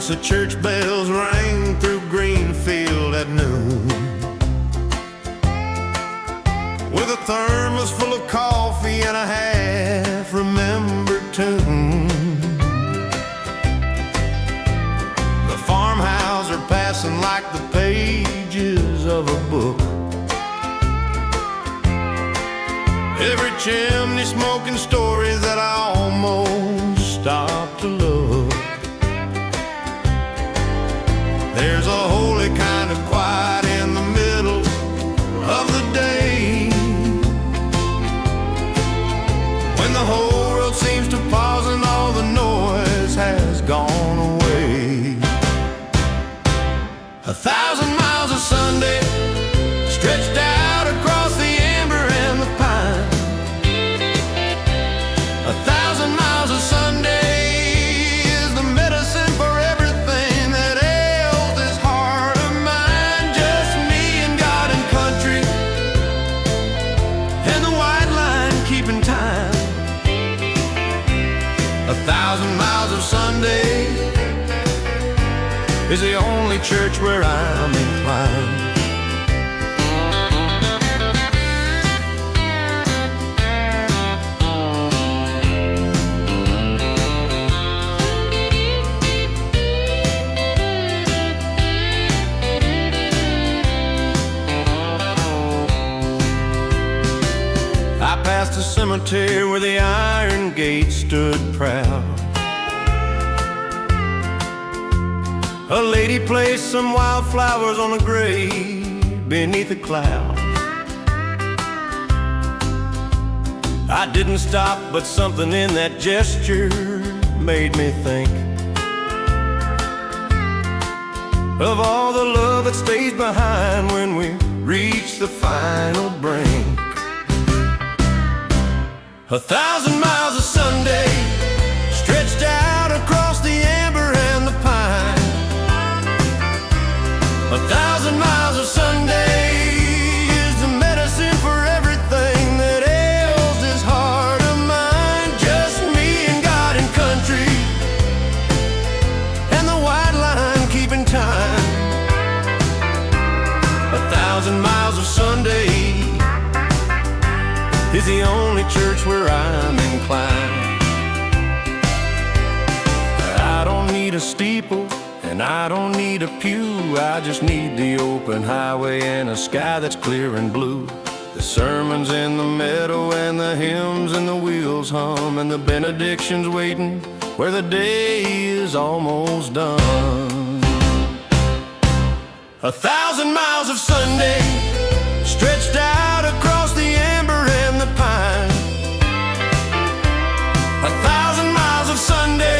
once the church bells rang through Greenfield at noon, with a thermos full of coffee and a half-remembered tune. The farmhouse are passing like the pages of a book, every chimney smoking stories that I almost stopped to look. There's a holy kind of quiet in the middle of the day, when the whole world seems to pause and all the noise has gone away. 1,000 miles of Sunday stretched out across the amber and the pine. 1,000 miles of Sunday is the medicine for everything that ails this heart of mine. Just me and God and country, and the white line keeping time. 1,000 miles of Sunday is the only church where I'm inclined. I passed a cemetery where the iron gate stood proud. A lady placed some wildflowers on a grave beneath a cloud. I didn't stop, but something in that gesture made me think of all the love that stays behind when we reach the final brink. 1,000 miles of Sunday stretched out across the amber and the pine. 1,000 miles of Sunday is the medicine for everything that ails this heart of mine. Just me and God and country, and the white line keeping time. 1,000 miles of Sunday is the only church where I'm inclined. I don't need a steeple and I don't need a pew, I just need the open highway and a sky that's clear and blue. The sermons in the meadow and the hymns and the wheels hum, and the benedictions waiting where the day is almost done. 1,000 miles of Sunday stretched out across the amber and the pine. 1,000 miles of Sunday.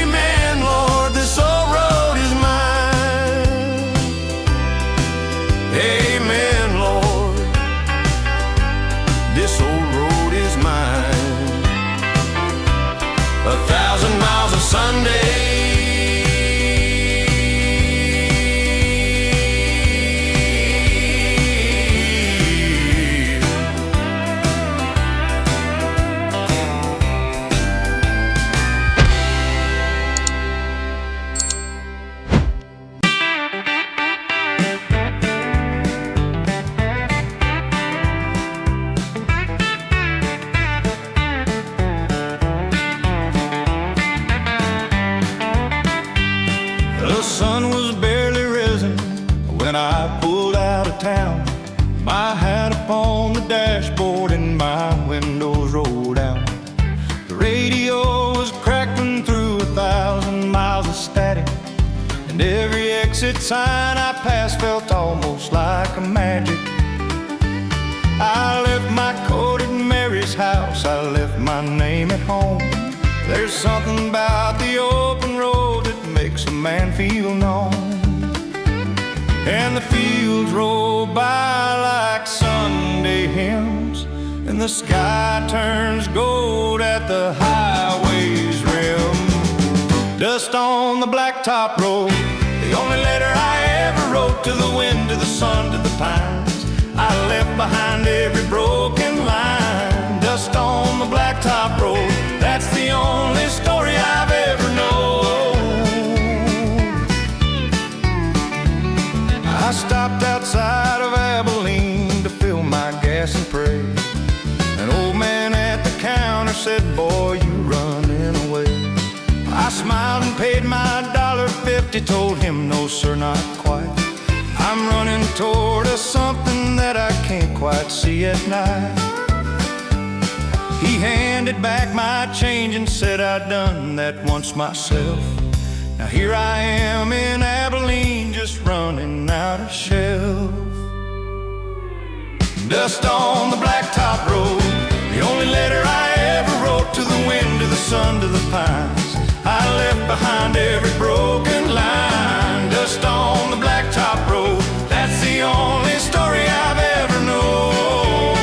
Amen, Lord, this old road is mine. Amen, Lord, this old road is mine. 1,000 miles of Sunday. The sun was barely risen when I pulled out of town, my hat upon the dashboard and my windows rolled down. The radio was crackling through 1,000 miles of static, and every exit sign I passed felt almost like a magic. I left my coat at Mary's house, I left my name at home. There's something about the open road that makes a man feel known. And the fields roll by like Sunday hymns, and the sky turns gold at the highway's rim. Dust on the blacktop road, the only letter I ever wrote, to the wind, to the sun, to the pines. I left behind every broken line. Dust on the blacktop road, that's the only story I stopped outside of Abilene to fill my gas and pray. An old man at the counter said, "Boy, you running away." I smiled and paid my $1.50, told him, "No, sir, not quite. I'm running toward something that I can't quite see at night." He handed back my change and said, "I'd done that once myself. Now here I am in Abilene, just running out of shelf." Dust on the blacktop road, the only letter I ever wrote, to the wind, to the sun, to the pines. I left behind every broken line. Dust on the blacktop road, that's the only story I've ever known.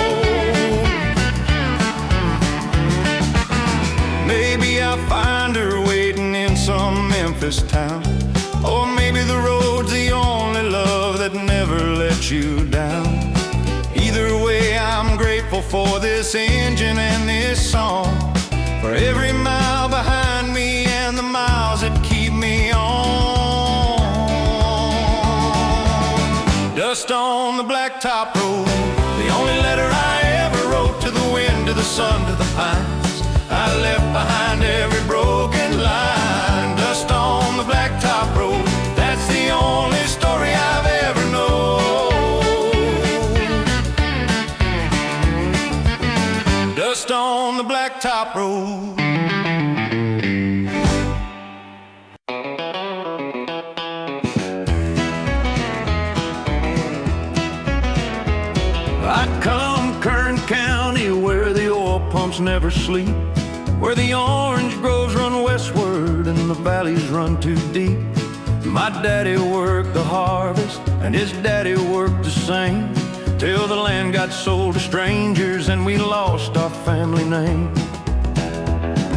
Maybe I'll find her waiting in some Memphis town, or maybe the road's the only love that never lets you down. Either way, I'm grateful for this engine and this song, for every mile behind me and the miles that keep me on. Dust on the blacktop road, the only letter I ever wrote, to the wind, to the sun, to the pines. I left behind every broken line. Dust on the blacktop road, that's the only story I've ever known. Dust on the blacktop road. I come Kern County, where the oil pumps never sleep, where the orange groves run westward and the valleys run too deep. My daddy worked the harvest and his daddy worked the same, till the land got sold to strangers and we lost our family name.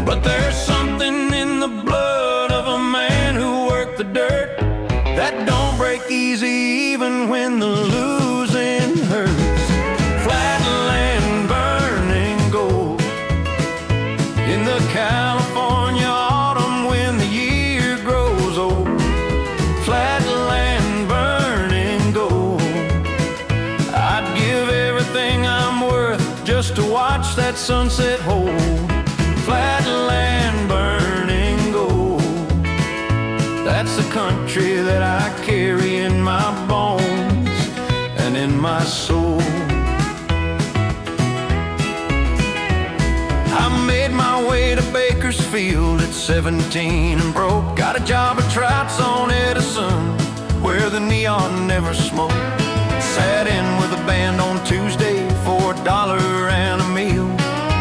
But there's something in the blood of a man who worked the dirt that don't break easy even when the losing hurts. Flatland burning gold in the California autumn when the year grows old. Flatland burning gold. I'd give everything I'm worth just to watch that sunset hold. Flatland burning gold. That's the country that I carry in my bones and in my soul. I made my way to Bakersfield at 17 and broke. Got a job at Trouts on Edison, where the neon never smoked. Sat in with a band on Tuesday for $1 and a meal.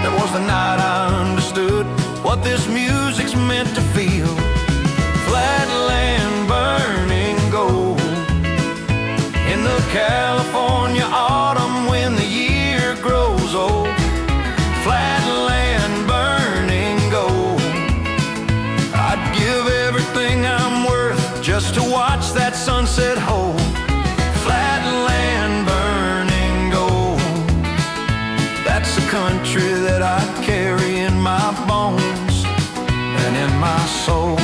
That was the night I understood what this music's meant to feel. Flatland burning gold in the California autumn when the year grows old. Flatland burning gold. I'd give everything I'm worth just to watch that sunset hold. Flatland burning gold. That's the country that I carry in my bones and in my soul.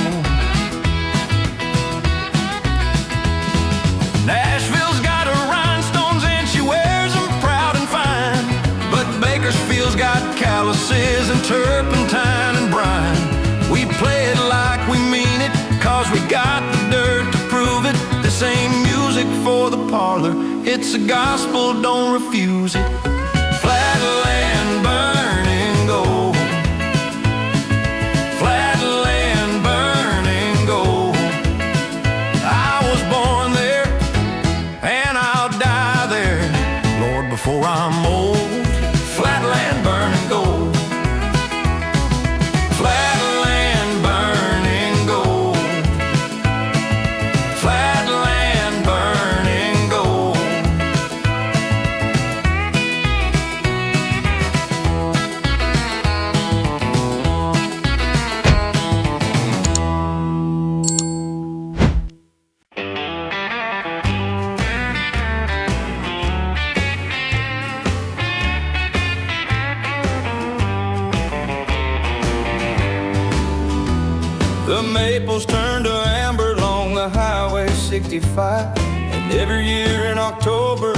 Nashville's got her rhinestones and she wears them proud and fine, but Bakersfield's got calluses and turpentine and brine. We play it like we mean it, 'cause we got the dirt to prove it. This ain't music for the parlor, it's the gospel, don't refuse it. Flatland burning gold. Flatland burning gold. I was born there and I'll die there, Lord, before I'm old. Flatland burning gold. Flatland burning gold. Flatland burning gold. The maples turn to amber along the Highway 65, and Every year in October,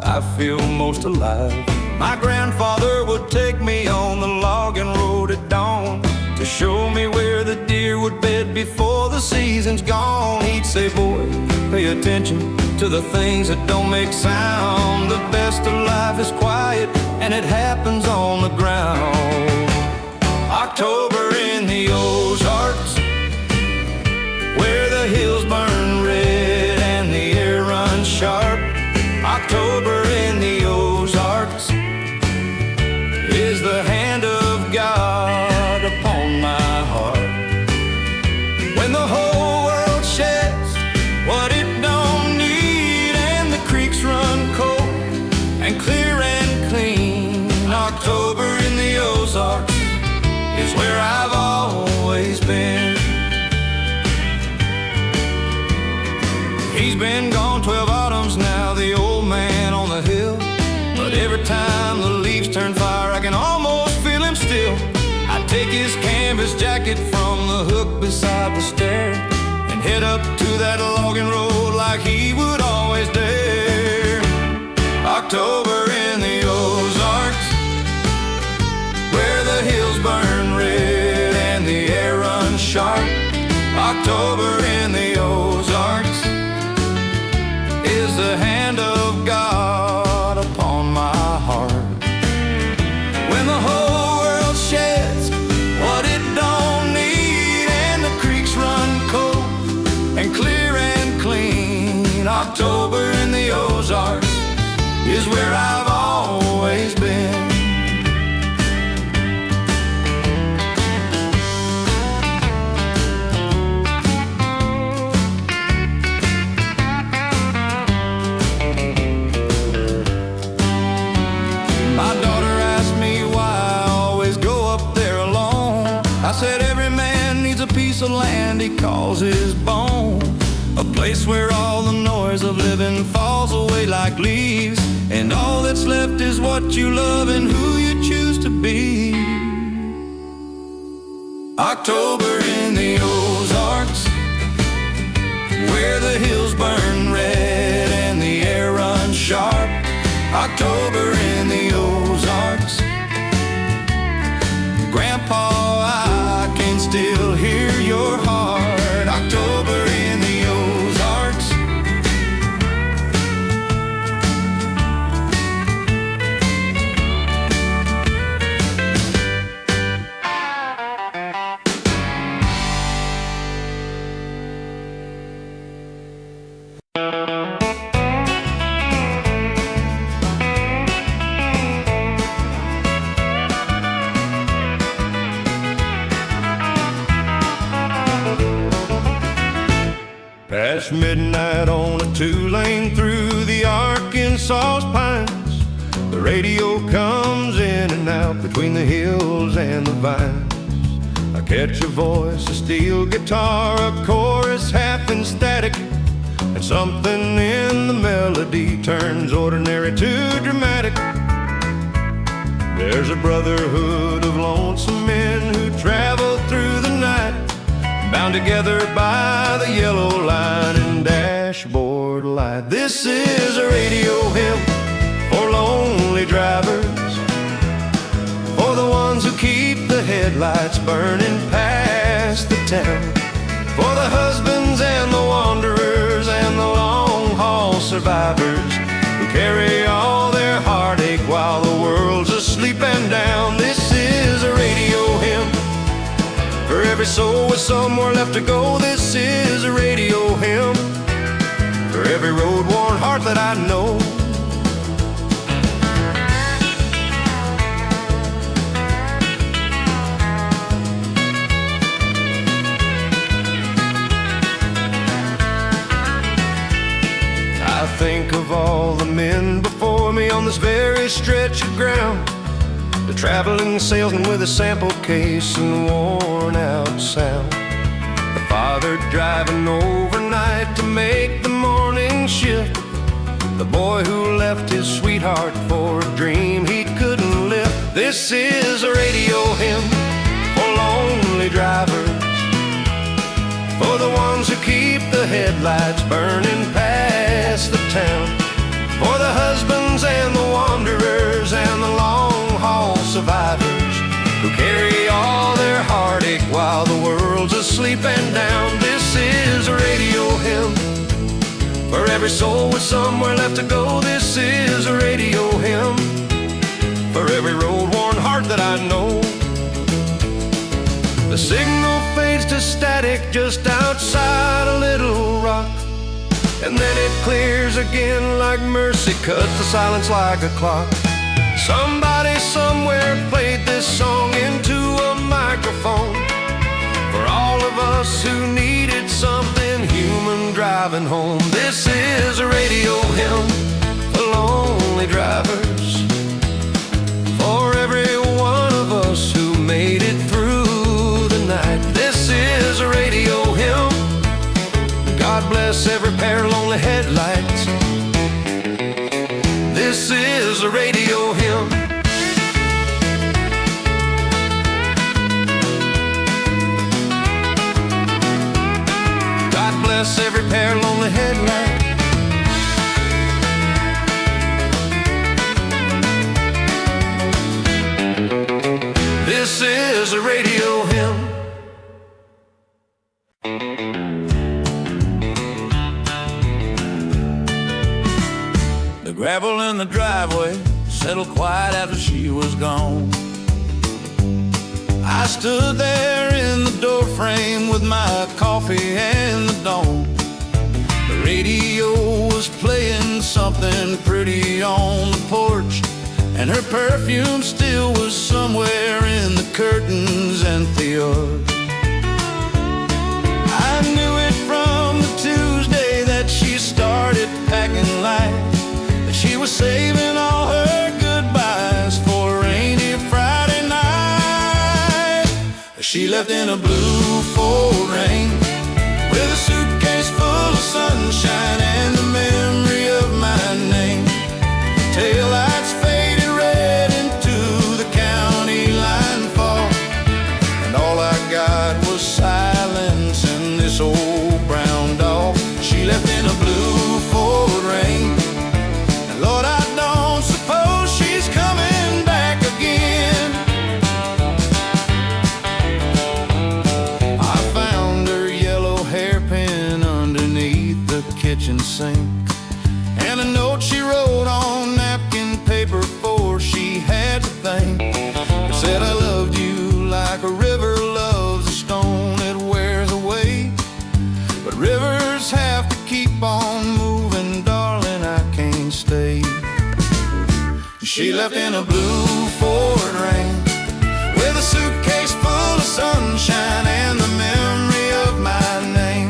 I feel most alive. My grandfather would take me on the logging road at dawn to show me where the deer would bed before the season's gone. He'd say, boy, pay attention to the things that don't make sound. The best of life is quiet, and it happens on the ground. October in the Ozarks, where the hills burn red and the air runs sharp. October in the Ozarks is the hand of God upon my heart. When the whole world sheds what it don't need and the creeks run cold and clear and clean, October in the Ozarks is where I've always been. He's been gone 12 autumns now, the old man on the hill. But every time the leaves turn fire, I can almost feel him still. I take his canvas jacket from the hook beside the stair and head up to that logging road like he would always dare. October in the Ozarks, where the hills burn red and the air runs sharp. October in the Ozarks is the hand of God upon my heart. When the whole world sheds what it don't need and the creeks run cold and clear and clean, October in the Ozarks is where I've always been. I said every man needs a piece of land he calls his bone, a place where all the noise of living falls away like leaves, and all that's left is what you love and who you choose to be. October in the Ozarks, where the hills burn red and the air runs sharp. October in the Ozarks, Grandpa, I can still hear your heart. October in the Ozarks, past midnight on a two-lane through the Arkansas pines. The radio comes in and out between the hills and the vines. I catch a voice, a steel guitar, a chorus half in static, and something in the melody turns ordinary to dramatic. There's a brotherhood of lonesome men who travel through the night, bound together by the yellow line and dashboard light. This is a radio hymn for lonely drivers, for the ones who keep the headlights burning past the town, for the husbands and the wanderers and the long-haul survivors who carry all their heartache while the world's asleep and down. This is a radio hymn for every soul with somewhere left to go. This is a radio hymn for every road-worn heart that I know. I think of all the men before me on this very stretch of ground, the traveling salesman with a sample case and worn-out sound, the father driving overnight to make the morning shift, the boy who left his sweetheart for a dream he couldn't lift. This is a radio hymn for lonely drivers, for the ones who keep the headlights burning past the town. For the husbands and the wanderers and the long-haul survivors who carry all their heartache while the world's asleep and down. This is a radio hymn for every soul with somewhere left to go. This is a radio hymn for every road-worn heart that I know. The signal fades to static just outside a Little Rock, and then it clears again like mercy cuts the silence like a clock. Somebody somewhere played this song into a microphone for all of us who needed something human driving home. This is a radio hymn for lonely drivers, for every one of us who made it through the night. This is a radio hymn. God bless every pair of lonely headlights. This is a radio hymn. God bless every pair of lonely headlights. This is a radio hymn. The gravel in the driveway settled quiet after she was gone. I stood there in the doorframe with my coffee and the dawn. The radio was playing something pretty on the porch, and her perfume still was somewhere in the curtains and the yard. I knew it from the Tuesday that she started packing light, that she was saving all her goodbyes for a rainy Friday night. She left in a blue Ford Rain with a suitcase full of sunshine and the memory of my name. Taillights faded red into the county line fog, and all I got was silence and this old brown dog. She left in a blue Ford Rain, and Lord, I don't suppose she's coming back again. I found her yellow hairpin underneath the kitchen sink, and a note she wrote on napkin paper before she had to think. It said, I loved you like a river loves a stone it wears away, but rivers have to keep on moving, darling, I can't stay. She left in a blue Ford Rain with a suitcase full of sunshine and the memory of my name.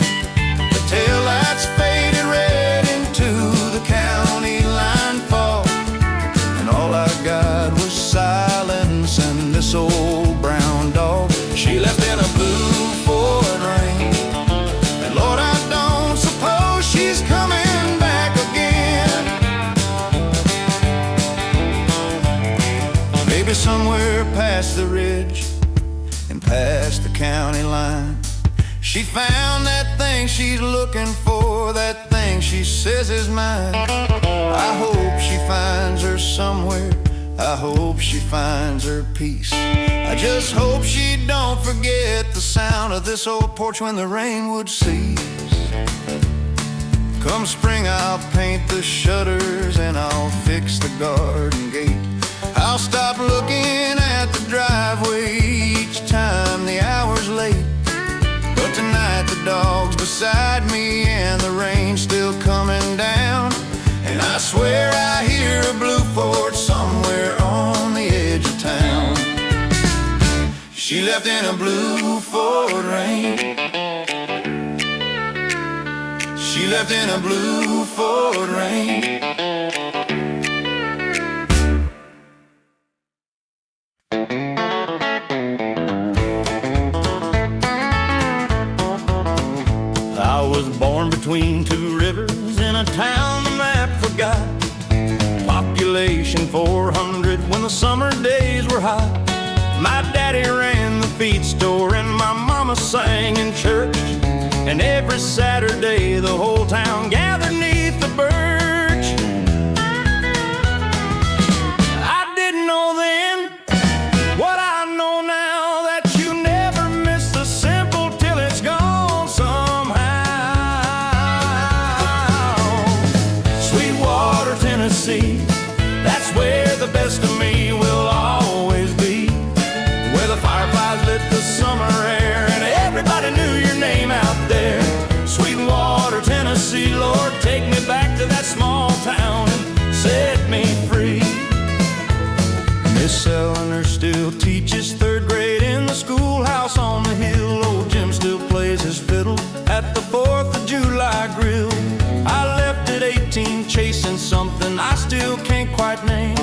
The taillights faded red into the county line fog, and all I got was silence and this old brown dog. She left in a blue Ford Rain, and Lord, I don't suppose she's coming back again. Maybe somewhere past the ridge and past the county line, she found that thing she's looking for, that thing she says is mine. I hope she finds her somewhere, I hope she finds her peace. I just hope she don't forget the sound of this old porch when the rain would cease. Come spring, I'll paint the shutters and I'll fix the garden gate. I'll stop looking at the driveway each time the hour's late. But tonight the dog's beside me and the rain's still coming down, and I swear I hear a blue Ford somewhere on the edge of town. She left in a blue Ford Rain. She left in a blue Ford Rain. I was born between two rivers in a town the map forgot. Population 400 when the summer days were hot. My daddy ran the feed store and my mama sang in church, and every Saturday the whole town gathered 'neath the bird Tennessee. That's where the best of me will always be. Where the fireflies lit the summer air and everybody knew your name out there. Sweetwater, Tennessee, Lord, take me back to that small town and set me free. Miss Eleanor still teaches third grade in the schoolhouse on the hill. Old Jim still plays his fiddle at the 4th of July grill. I left at 18 chasing something I still can't quite name,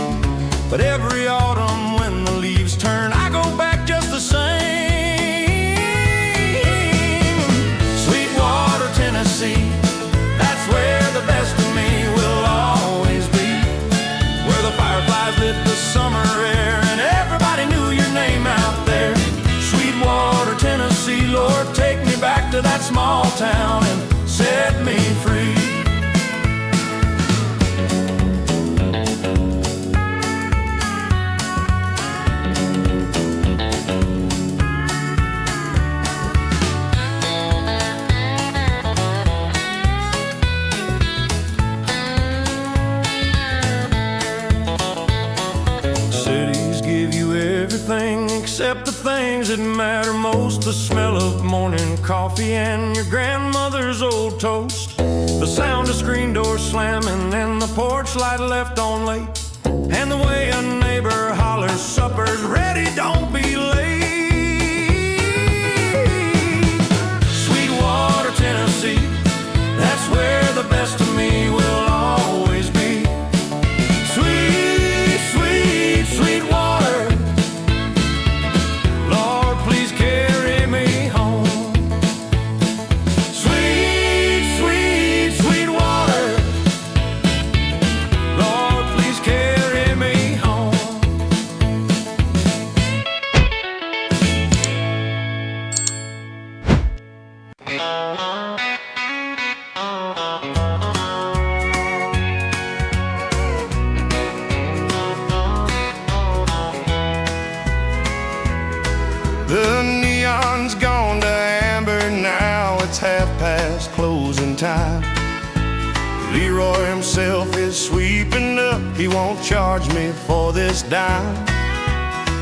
but every autumn when the leaves turn I go back just the same. Sweetwater, Tennessee, that's where the best of me will always be. Where the fireflies lit the summer air and everybody knew your name out there. Sweetwater, Tennessee, Lord, take me back to that small town and set me free. Except the things that matter most. The smell of morning coffee and your grandmother's old toast. The sound of screen doors slamming and the porch light left on late. And the way a neighbor hollers, supper's ready, don't be late. Sweetwater, Tennessee, that's where the best of me will always be. Sweet, sweet, Sweetwater, the neon's gone to amber now. It's 1:30 closing time. Leroy himself is sweeping up. He won't charge me for this dime.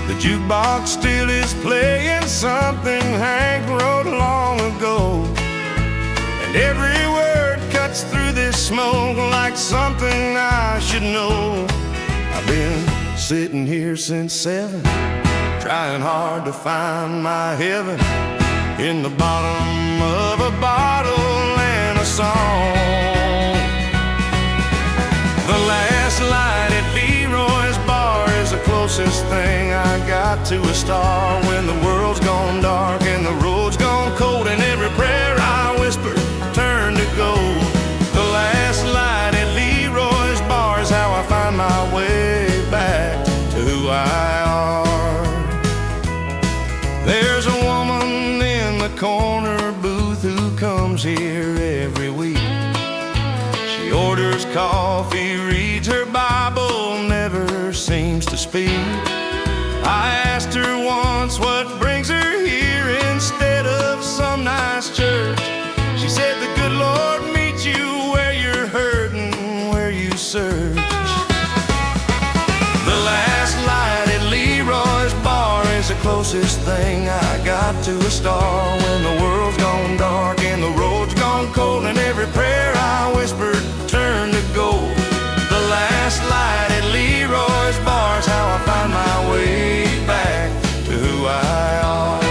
The jukebox still is playing something Hank wrote long ago, and every word cuts through this smoke like something I should know. I've been sitting here since 7, trying hard to find my heaven in the bottom of a bottle and a song. The last light at Leroy's bar is the closest thing I got to a star. When the world's gone dark and the road's gone cold and every prayer I whispered turned to gold. The last light at Leroy's bar is how I find my way back to who I are. There's a woman in the corner booth who comes here every week. She orders coffee, reads her Bible, never seems to speak. I asked her once what brings her here instead of some nice church. She said the good Lord meets you where you're hurting, where you search. The last light at Leroy's bar is the closest thing I got to a star. When the world's gone dark and the road's gone cold and every prayer I whispered turned to gold. The last light at Leroy's bar is how I find my way back to who I are.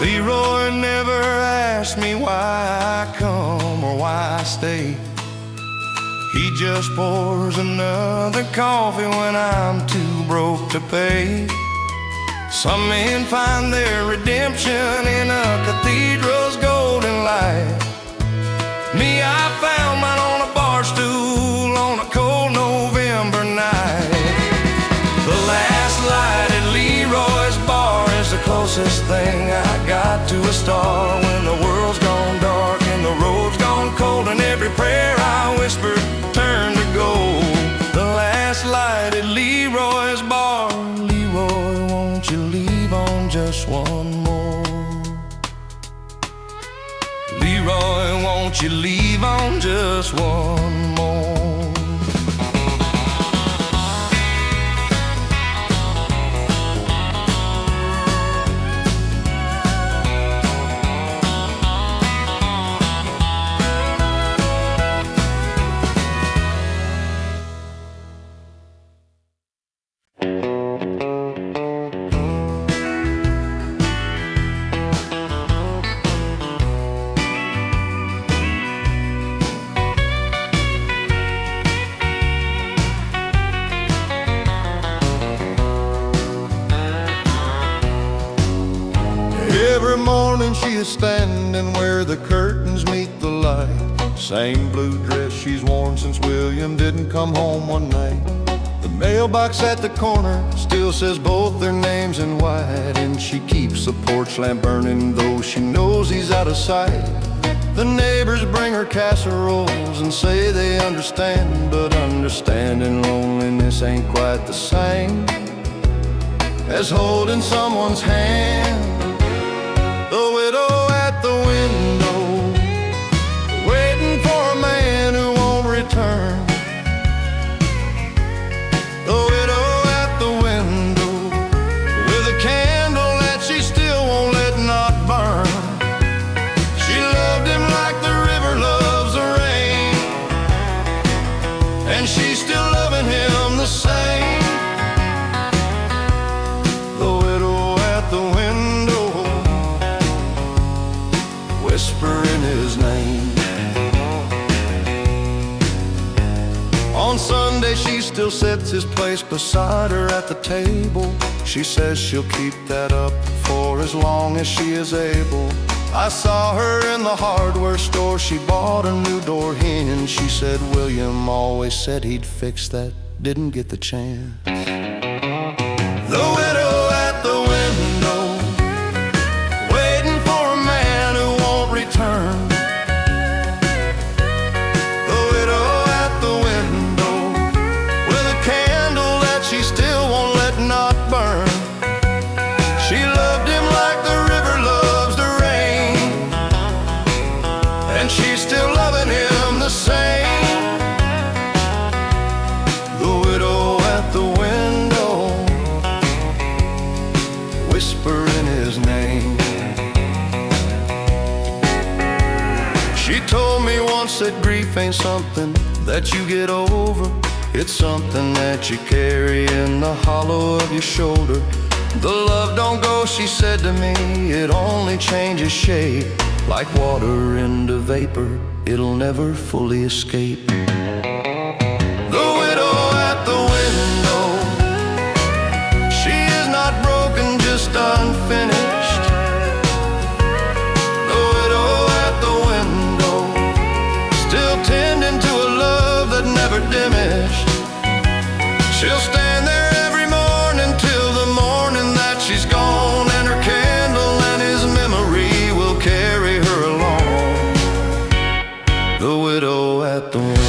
Leroy never asked me why I come or why I stay. He just pours another coffee when I'm too broke to pay. Some men find their redemption in a cathedral's golden light. Me, I found mine on a bar stool on a cold November night. The last light at Leroy's bar is the closest thing I got to a star. When the world's gone dark and the road's gone cold and every prayer I whispered turned to gold. The last light at Leroy's bar. Leroy, won't you leave on just one more? Leroy, won't you leave on just one more? is standing where the curtains meet the light. Same blue dress she's worn since William didn't come home one night. The mailbox at the corner still says both their names in white, and she keeps the porch lamp burning though she knows he's out of sight. The neighbors bring her casseroles and say they understand, but understanding loneliness ain't quite the same as holding someone's hand. The widow at the window, waiting for a man who won't return. The widow at the window, with a candle that she still won't let not burn. She loved him like the river loves the rain, and she's still loving him the same. The widow at the window, whispering his name. On Sunday she still sets his place beside her at the table. She says she'll keep that up for as long as she is able. I saw her in the hardware store, she bought a new door hinge. She said William always said he'd fix that, didn't get the chance. The widow at the window, waiting for a man who won't return. The widow at the window, with a candle that she still won't let not burn. She loved him like the river loves the rain, and she's still loving him the same. The widow at the window, whispering his name. She told me once that grief ain't something that you get over. It's something that you carry in the hollow of your shoulder. The love don't go, she said to me, it only changes shape. Like water into vapor, it'll never fully escape. The widow at the window, she is not broken, just unfinished. The widow at the window, still tending to a love that never diminished. She'll stand there every morning till the morning that she's gone, and her candle and his memory will carry her along. The widow at the window.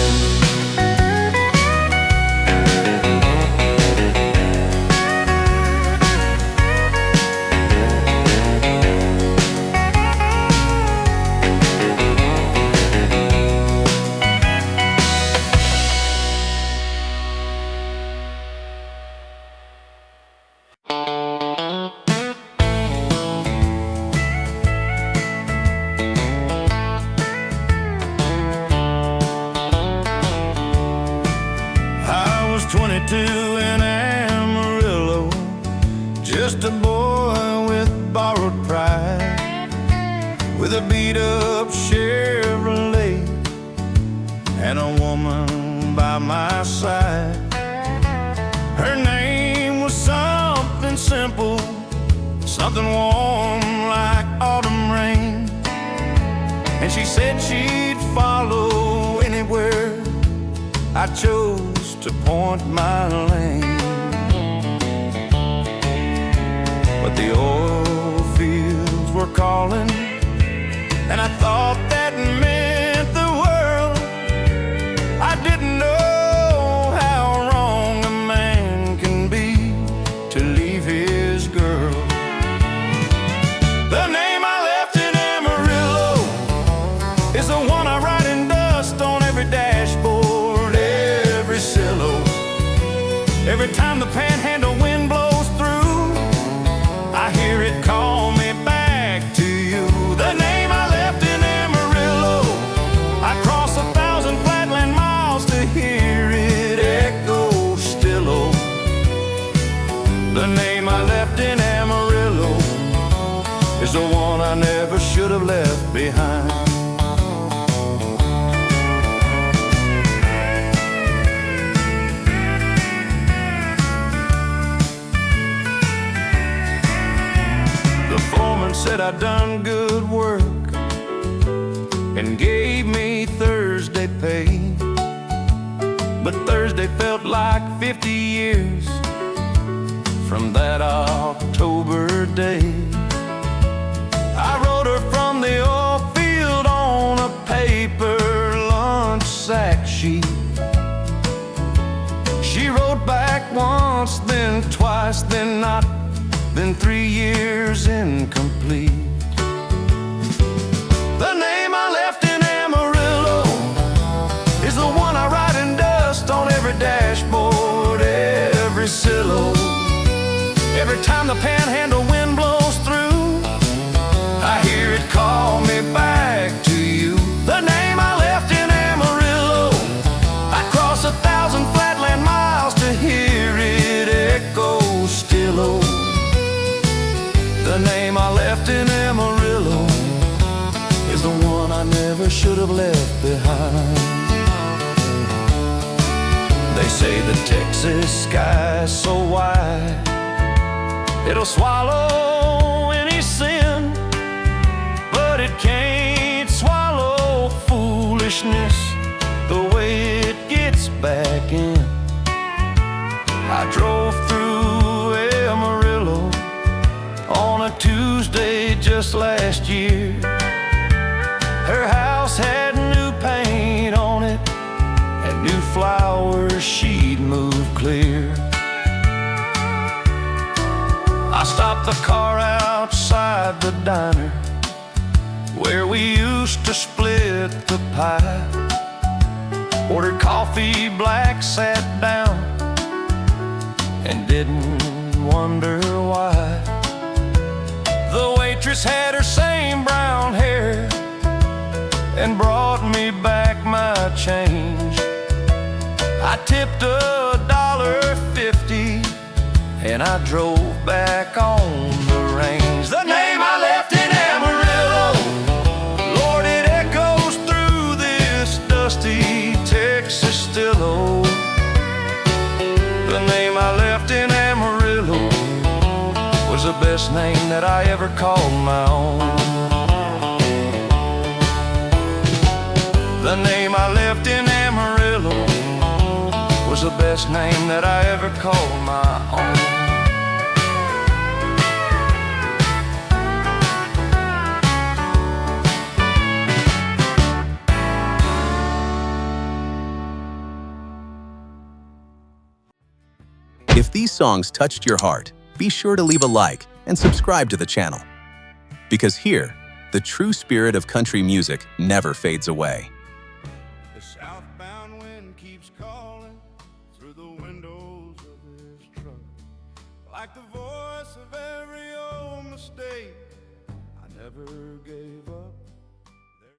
I was 22 in Amarillo, just a boy with borrowed pride, with a beat-up Chevrolet and a woman by my side. Her name was something simple, something warm like autumn rain, and she said she'd follow anywhere I chose to point my lane. But the oil fields were calling, and I thought that meant the world. I didn't know how wrong a man can be to leave his girl. The name I left in Amarillo is the one I write in dust on every dashboard, every silo. Every time the panhandle wind blows through, I hear it call me back to you. The name I left in Amarillo, I cross 1,000 flatland miles to hear it echo still. Oh, the name I left in Amarillo is the one I never should have left behind. said I'd done good work and gave me Thursday pay. But Thursday felt like 50 years from that October day. I wrote her from the oil field on a paper lunch sack sheet. She wrote back once, then twice, then not, then 3 years incomplete. The name I left in Amarillo is the one I write in dust on every dashboard, every silo. Every time the panhandle wind blows through, I hear it call me back to you. The name I left in Amarillo, I'd cross 1,000 flatland miles to hear it echo still. Oh, the name I left in Amarillo is the one I never should have left behind. They say the Texas sky's so wide, it'll swallow any sin, but it can't swallow foolishness the way it gets back in. I drove through Amarillo on a Tuesday just last year. Her house had new paint on it and new flowers she'd moved clear. I stopped the car outside the diner where we used to split the pie. Ordered coffee black, sat down, and didn't wonder why. The waitress had her same brown hair and brought me back my change. I tipped $1.50 and I drove back on the range. The name I left in Amarillo, Lord, it echoes through this dusty Texas still. Oh, the name I left in Amarillo was the best name that I ever called my own. The name I left in Amarillo was the best name that I ever called my own. If these songs touched your heart, be sure to leave a like and subscribe to the channel. Because here, the true spirit of country music never fades away. The southbound wind keeps calling through the windows of this truck, like the voice of every old mistake I never gave up.